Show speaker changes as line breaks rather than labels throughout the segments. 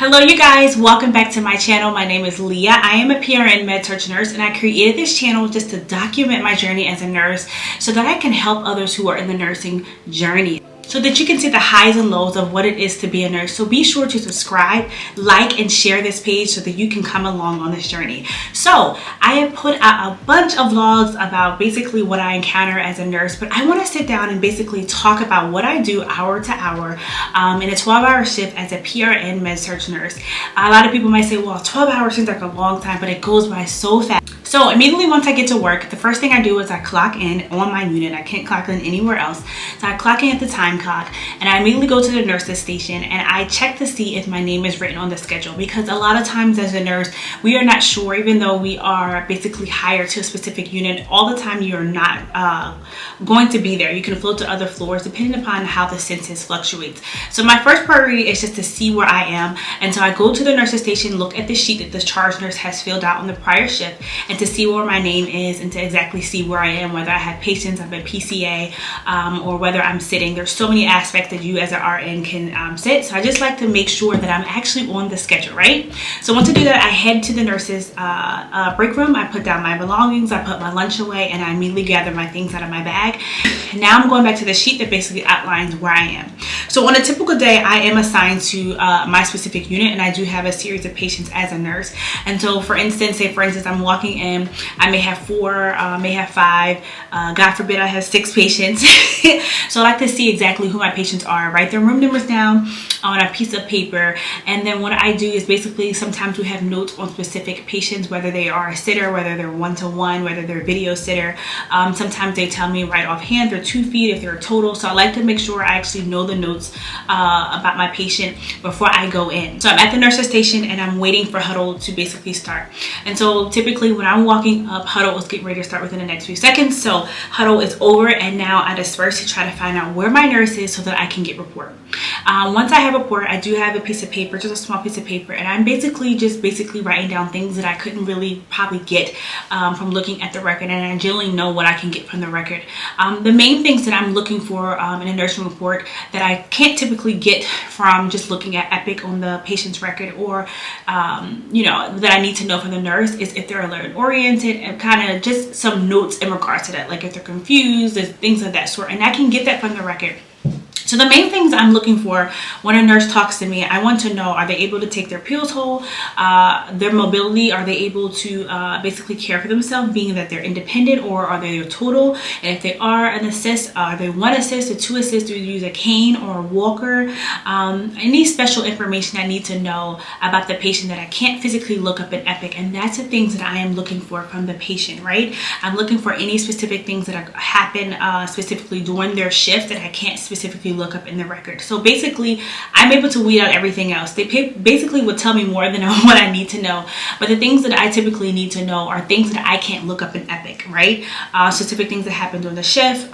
Hello you guys, welcome back to my channel. My name is Leah. I am a PRN Med-Surg nurse, and I created this channel just to document my journey as a nurse so that I can help others who are in the nursing journey, so that you can see the highs and lows of what it is to be a nurse. So be sure to subscribe, like, and share this page so that you can come along on this journey. So I have put out a bunch of vlogs about basically what I encounter as a nurse, but I want to sit down and basically talk about what I do hour to hour in a 12-hour shift as a PRN Med-Surg nurse. A lot of people might say, well, 12 hours seems like a long time, but it goes by so fast. So immediately once I get to work, the first thing I do is I clock in on my unit. I can't clock in anywhere else. So I clock in at the time clock, and I immediately go to the nurse's station and I check to see if my name is written on the schedule, because a lot of times as a nurse, we are not sure, even though we are basically hired to a specific unit, all the time you're not going to be there. You can float to other floors depending upon how the census fluctuates. So my first priority is just to see where I am. And so I go to the nurse's station, look at the sheet that the charge nurse has filled out on the prior shift, and to see where my name is and to exactly see where I am, whether I have patients, I'm a PCA, or whether I'm sitting. There's so many aspects that you as an RN can sit. So I just like to make sure that I'm actually on the schedule, right? So once I do that, I head to the nurse's break room. I put down my belongings, I put my lunch away, and I immediately gather my things out of my bag. And now I'm going back to the sheet that basically outlines where I am. So on a typical day, I am assigned to my specific unit, and I do have a series of patients as a nurse. And so for instance, say for instance, I'm walking in, I may have 4, may have 5, God forbid I have 6 patients. So I like to see exactly who my patients are, write their room numbers down on a piece of paper. And then what I do is basically sometimes we have notes on specific patients, whether they are a sitter, whether they're one-to-one, whether they're a video sitter. Sometimes they tell me right offhand they're 2 feet if they're a total. So I like to make sure I actually know the notes about my patient before I go in. So I'm at the nurse's station and I'm waiting for huddle to basically start. And so typically when I'm walking up, huddle is getting ready to start within the next few seconds. So huddle is over, and now I disperse to try to find out where my nurse is so that I can get report. Once I have a report, I do have a piece of paper, just a small piece of paper, and I'm basically writing down things that I couldn't really probably get from looking at the record, and I generally know what I can get from the record. The main things that I'm looking for in a nursing report that I can't typically get from just looking at Epic on the patient's record, or that I need to know from the nurse, is if they're alert oriented, and kind of just some notes in regards to that, like if they're confused, things of that sort, and I can get that from the record. So the main things I'm looking for when a nurse talks to me, I want to know, are they able to take their pills whole, their mobility, are they able to basically care for themselves, being that they're independent, or are they a total? And if they are an assist, are they 1 assist or 2 assist? Do you use a cane or a walker? Any special information I need to know about the patient that I can't physically look up in Epic, and that's the things that I am looking for from the patient, right? I'm looking for any specific things that happen specifically during their shift that I can't specifically look up in the record. So basically I'm able to weed out everything else. They basically would tell me more than what I need to know, but the things that I typically need to know are things that I can't look up in Epic, right? Specific things that happen during the shift,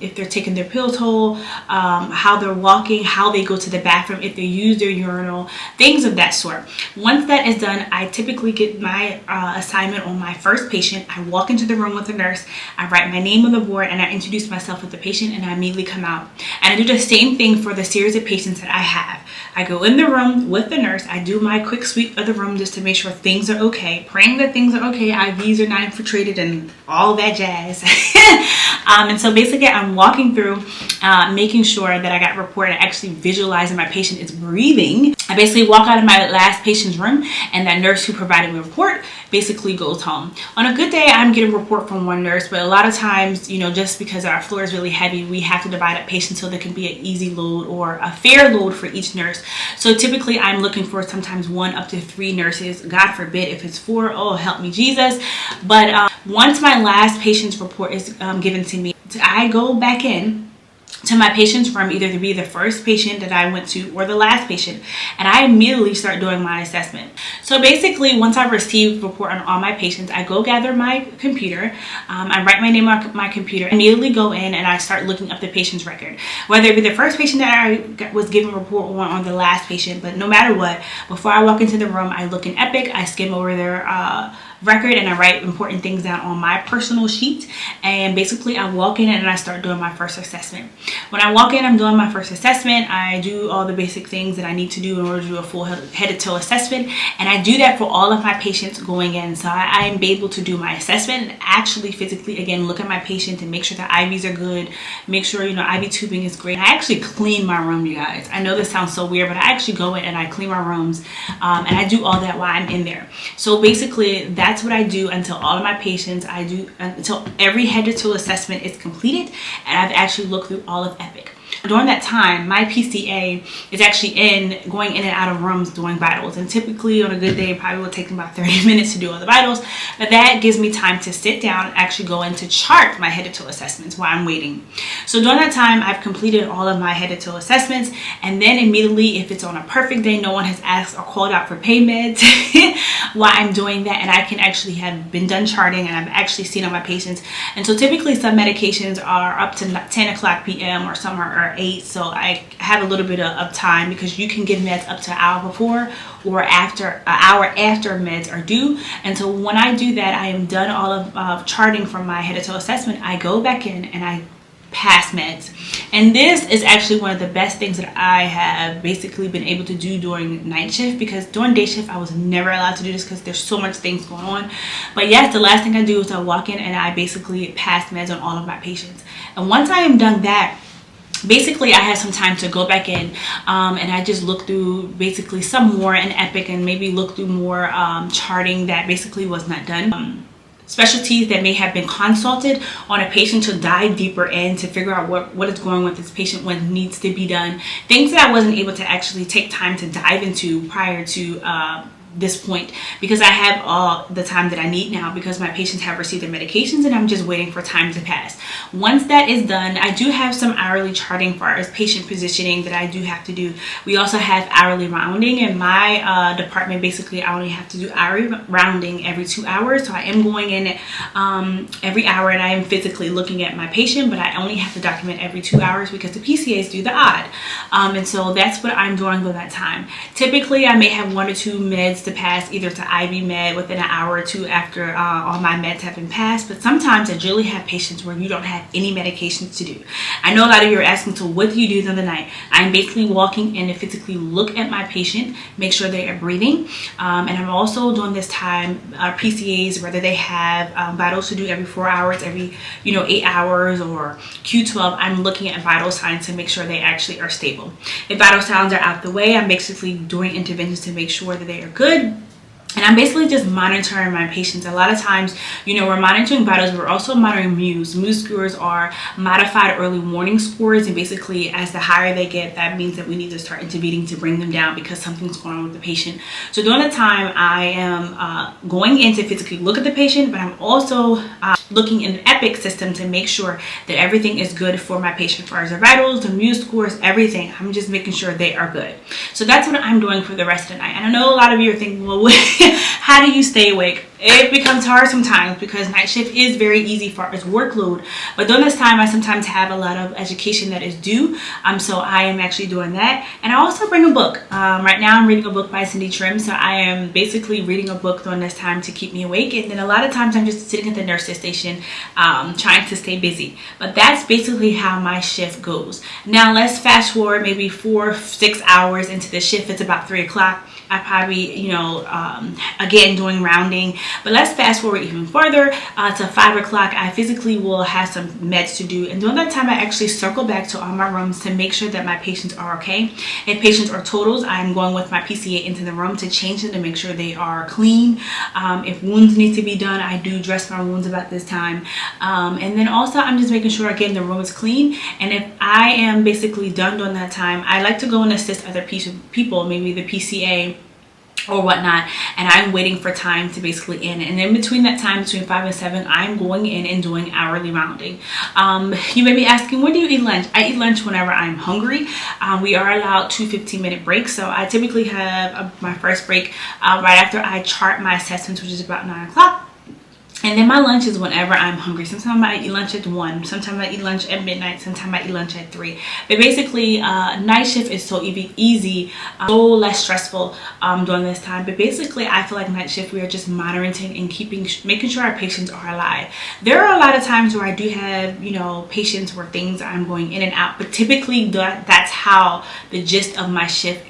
if they're taking their pills whole, how they're walking, how they go to the bathroom, if they use their urinal, things of that sort. Once that is done, I typically get my assignment on my first patient. I walk into the room with the nurse, I write my name on the board, and I introduce myself with the patient, and I immediately come out. And I do the same thing for the series of patients that I have. I go in the room with the nurse, I do my quick sweep of the room just to make sure things are okay, praying that things are okay, IVs are not infiltrated, and all that jazz. And so basically I'm walking through, making sure that I got report and actually visualizing my patient is breathing. I basically walk out of my last patient's room, and that nurse who provided me a report basically goes home. On a good day, I'm getting a report from one nurse, but a lot of times, just because our floor is really heavy, we have to divide up patients so there can be an easy load or a fair load for each nurse. So typically I'm looking for sometimes 1 up to 3 nurses. God forbid if it's 4, oh help me Jesus. But once my last patient's report is given to me, I go back in to my patient's room, either to be the first patient that I went to or the last patient, and I immediately start doing my assessment. So basically once I receive report on all my patients, I go gather my computer, I write my name on my computer, I immediately go in and I start looking up the patient's record, whether it be the first patient that I was given a report on or the last patient. But no matter what, before I walk into the room, I look in Epic, I skim over their record and I write important things down on my personal sheet. And basically I walk in and I start doing my first assessment. When I walk in, I'm doing my first assessment. I do all the basic things that I need to do in order to do a full head to toe assessment. And I do that for all of my patients going in. So I am able to do my assessment and actually physically, again, look at my patient and make sure the IVs are good. Make sure, you know, IV tubing is great. I actually clean my room, you guys. I know this sounds so weird, but I actually go in and I clean my rooms. And I do all that while I'm in there. So basically, that's what I do until all of my patients, until every head to toe assessment is completed and I've actually looked through all of Epic. During that time, my PCA is actually going in and out of rooms doing vitals. And typically on a good day, it probably would take them about 30 minutes to do all the vitals. But that gives me time to sit down and actually go in to chart my head to toe assessments while I'm waiting. So during that time, I've completed all of my head to toe assessments. And then immediately, if it's on a perfect day, no one has asked or called out for pain meds while I'm doing that. And I can actually have been done charting and I've actually seen all my patients. And so typically some medications are up to 10 o'clock p.m. or some are 8, so I have a little bit of time because you can give meds up to an hour before or after an hour after meds are due. And so when I do that, I am done all of charting from my head to toe assessment. I go back in and I pass meds. And this is actually one of the best things that I have basically been able to do during night shift, because during day shift I was never allowed to do this because there's so much things going on. But yes, the last thing I do is I walk in and I basically pass meds on all of my patients. And once I am done that, basically I have some time to go back in and I just look through basically some more in Epic and maybe look through more charting that basically was not done. Specialties that may have been consulted on a patient to dive deeper in to figure out what is going on with this patient, what needs to be done. Things that I wasn't able to actually take time to dive into prior to this point, because I have all the time that I need now because my patients have received their medications and I'm just waiting for time to pass. Once that is done, I do have some hourly charting for our patient positioning that I do have to do. We also have hourly rounding. In my department, basically I only have to do hourly rounding every 2 hours. So I am going in every hour and I am physically looking at my patient, but I only have to document every 2 hours because the PCAs do the odd. And so that's what I'm doing during that time. Typically I may have 1 or 2 meds to pass, either to IV med within an hour or two after all my meds have been passed. But sometimes I really have patients where you don't have any medications to do. I know a lot of you are asking, so what do you do during the night? I'm basically walking in to physically look at my patient, make sure they are breathing, and I'm also during this time PCAs, whether they have vitals to do every 4 hours, every 8 hours, or Q12, I'm looking at vital signs to make sure they actually are stable. If vital signs are out the way, I'm basically doing interventions to make sure that they are good. And I'm basically just monitoring my patients. A lot of times, we're monitoring vitals, we're also monitoring MUs. MUs scores are modified early warning scores, and basically as the higher they get, that means that we need to start intervening to bring them down because something's going on with the patient. So during the time, I am going in to physically look at the patient, but I'm also looking in the Epic system to make sure that everything is good for my patient, as far as their vitals, the MUs scores, everything. I'm just making sure they are good. So that's what I'm doing for the rest of the night. And I know a lot of you are thinking, well, how do you stay awake? It becomes hard sometimes because night shift is very easy for its workload. But during this time, I sometimes have a lot of education that is due. So I am actually doing that. And I also bring a book. Right now, I'm reading a book by Cindy Trim. So I am basically reading a book during this time to keep me awake. And then a lot of times, I'm just sitting at the nurse's station trying to stay busy. But that's basically how my shift goes. Now, let's fast forward maybe 4-6 hours into the shift. It's about 3 o'clock. I probably, again, doing rounding. But let's fast forward even further to 5 o'clock. I physically will have some meds to do. And during that time, I actually circle back to all my rooms to make sure that my patients are okay. If patients are totals, I'm going with my PCA into the room to change them to make sure they are clean. If wounds need to be done, I do dress my wounds about this time. And then also, I'm just making sure, again, the room is clean. And if I am basically done during that time, I like to go and assist other people, maybe the PCA or whatnot, and I'm waiting for time to basically end. And in between that time, between 5 and 7, I'm going in and doing hourly rounding. You may be asking, when do you eat lunch? I eat lunch whenever I'm hungry. We are allowed 2 15-minute breaks, so I typically have my first break right after I chart my assessments, which is about 9 o'clock. And then my lunch is whenever I'm hungry. Sometimes I eat lunch at 1. Sometimes I eat lunch at midnight. Sometimes I eat lunch at 3. But basically, night shift is so easy, so less stressful during this time. But basically, I feel like night shift, we are just monitoring and making sure our patients are alive. There are a lot of times where I do have, patients where things I'm going in and out. But typically, that's how the gist of my shift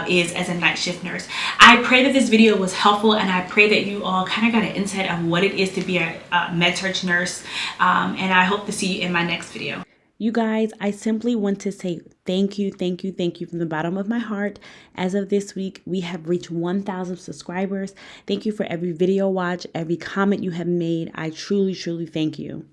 is as a night shift nurse. I pray that this video was helpful, and I pray that you all kind of got an insight of what it is to be a med-surg nurse, and I hope to see you in my next video. You guys, I simply want to say thank you from the bottom of my heart. As of this week, we have reached 1,000 subscribers. Thank you for every video watch, every comment you have made. I truly thank you.